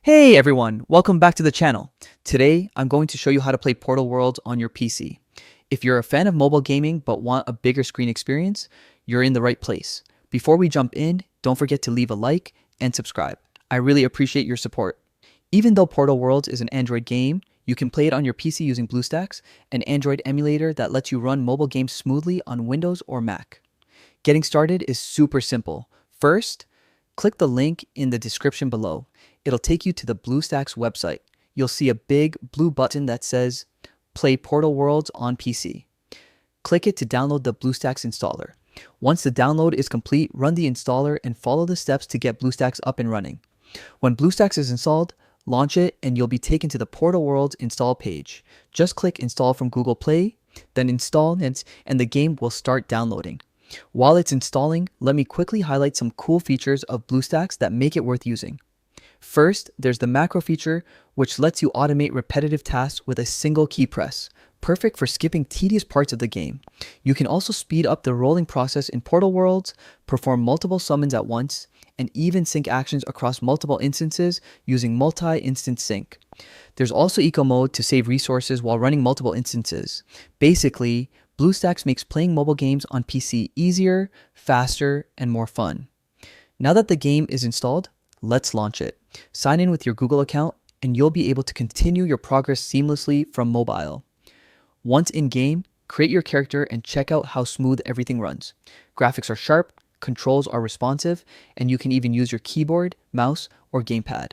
Hey everyone, welcome back to the channel. Today, I'm going to show you how to play Portal Worlds on your PC. If you're a fan of mobile gaming but want a bigger screen experience, you're in the right place. Before we jump in, don't forget to leave a like and subscribe. I really appreciate your support. Even though Portal Worlds is an Android game, you can play it on your PC using BlueStacks, an Android emulator that lets you run mobile games smoothly on Windows or Mac. Getting started is super simple. First, click the link in the description below. It'll take you to the BlueStacks website. You'll see a big blue button that says Play Portal Worlds on PC. Click it to download the BlueStacks installer. Once the download is complete, run the installer and follow the steps to get BlueStacks up and running. When BlueStacks is installed, launch it and you'll be taken to the Portal Worlds install page. Just click Install from Google Play, then Install and the game will start downloading. While it's installing, let me quickly highlight some cool features of BlueStacks that make it worth using. First, there's the macro feature, which lets you automate repetitive tasks with a single key press, perfect for skipping tedious parts of the game. You can also speed up the rolling process in Portal Worlds, perform multiple summons at once, and even sync actions across multiple instances using multi-instance sync. There's also eco mode to save resources while running multiple instances. Basically, BlueStacks makes playing mobile games on PC easier, faster, and more fun. Now that the game is installed, let's launch it. Sign in with your Google account and you'll be able to continue your progress seamlessly from mobile. Once in-game, create your character and check out how smooth everything runs. Graphics are sharp, controls are responsive, and you can even use your keyboard, mouse, or gamepad.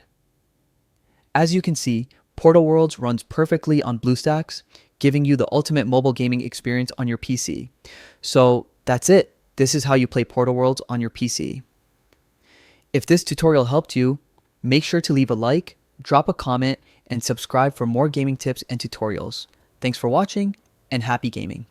As you can see, Portal Worlds runs perfectly on BlueStacks, giving you the ultimate mobile gaming experience on your PC. So that's it. This is how you play Portal Worlds on your PC. If this tutorial helped you, make sure to leave a like, drop a comment, and subscribe for more gaming tips and tutorials. Thanks for watching, and happy gaming.